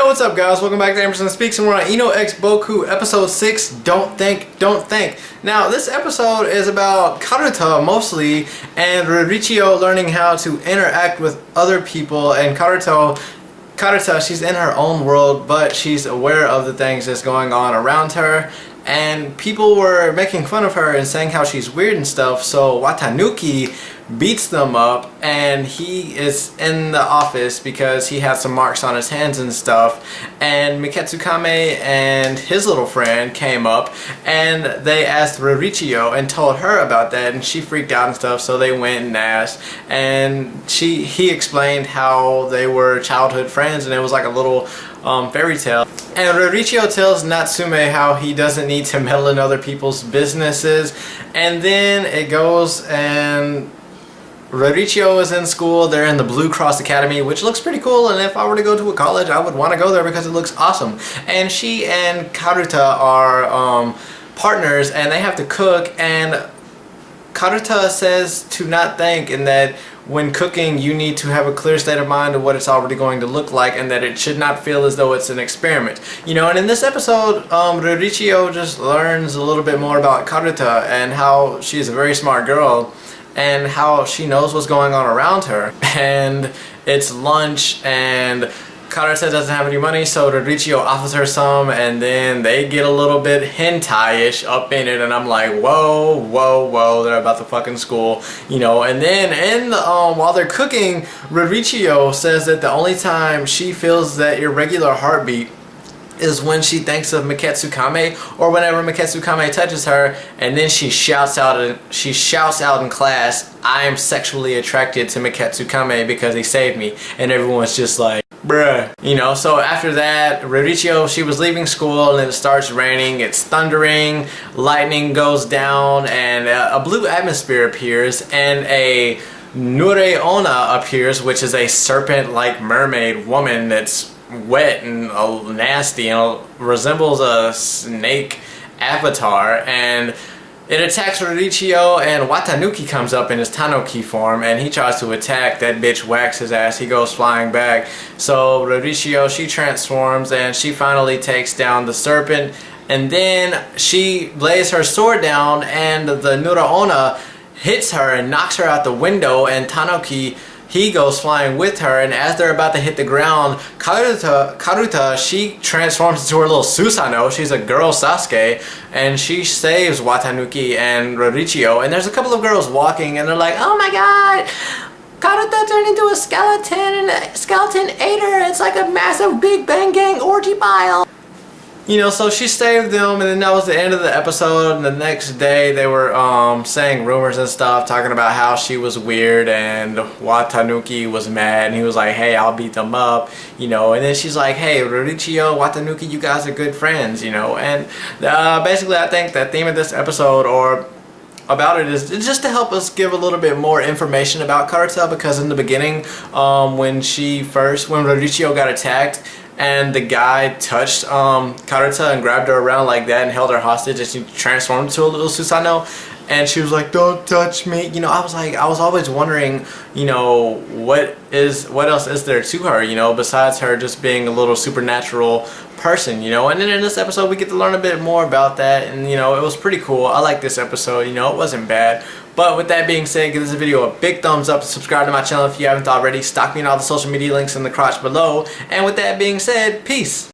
Yo, what's up guys? Welcome back to Emerson Speaks, and we're on Inu X Boku, episode 6, Don't Think, Don't Think. Now, this episode is about Karuta mostly, and Ririchiyo learning how to interact with other people, and Karuta, she's in her own world, but she's aware of the things that's going on around her. And people were making fun of her and saying how she's weird and stuff, so Watanuki beats them up, and he is in the office because he has some marks on his hands and stuff, and Miketsukame and his little friend came up and they asked Ririchiyo and told her about that, and she freaked out and stuff, so they went and asked, and he explained how they were childhood friends, and it was like a little fairy tale. And Ririchiyo tells Natsume how he doesn't need to meddle in other people's businesses, and then it goes and Ririchiyo is in school. They're in the Blue Cross Academy, which looks pretty cool, and if I were to go to a college I would want to go there because it looks awesome. And she and Karuta are partners, and they have to cook, and Karuta says to not think, and that when cooking you need to have a clear state of mind of what it's already going to look like, and that it should not feel as though it's an experiment. You know, and in this episode, Ririchiyo just learns a little bit more about Karuta and how she's a very smart girl and how she knows what's going on around her. And it's lunch, and Karuta doesn't have any money, so Ririchiyo offers her some, and then they get a little bit hentai-ish up in it, and I'm like, whoa, whoa, whoa, they're about to fucking school, you know. And then in the, while they're cooking, Ririchiyo says that the only time she feels that irregular heartbeat is when she thinks of Miketsukame, or whenever Miketsukame touches her, and then she shouts out in class, "I am sexually attracted to Miketsukame because he saved me," and everyone's just like, bruh. You know, so after that, Ririchiyo, she was leaving school, and it starts raining, it's thundering, lightning goes down, and a blue atmosphere appears, and a Nureona appears, which is a serpent-like mermaid woman that's wet and nasty and resembles a snake avatar, and it attacks Ririchiyo, and Watanuki comes up in his Tanuki form, and he tries to attack. That bitch whacks his ass, he goes flying back. So Ririchiyo, she transforms, and she finally takes down the serpent, and then she lays her sword down, and the Nureona hits her and knocks her out the window, and Tanuki, he goes flying with her, and as they're about to hit the ground, Karuta, she transforms into her little Susanoo. She's a girl Sasuke, and she saves Watanuki and Ririchiyo, and there's a couple of girls walking, and they're like, oh my god, Karuta turned into a skeleton, and a skeleton ate her. It's like a massive Big Bang Gang orgy pile. You know, so she saved them, and then that was the end of the episode. And the next day they were saying rumors and stuff, talking about how she was weird, and Watanuki was mad, and he was like, hey, I'll beat them up, you know. And then she's like, hey, Ririchiyo, Watanuki, you guys are good friends, you know. And basically I think the theme of this episode, or about it, is just to help us give a little bit more information about Karuta, because in the beginning, when Ririchiyo got attacked, and the guy touched Karuta and grabbed her around like that and held her hostage, and she transformed into a little Susanoo, and she was like, don't touch me, you know. I was always wondering, you know, what else is there to her, you know, besides her just being a little supernatural person, you know. And then in this episode we get to learn a bit more about that, and you know, it was pretty cool. I like this episode, you know, it wasn't bad. But with that being said, give this video a big thumbs up, subscribe to my channel if you haven't already, stock me in all the social media links in the crotch below, and with that being said, peace.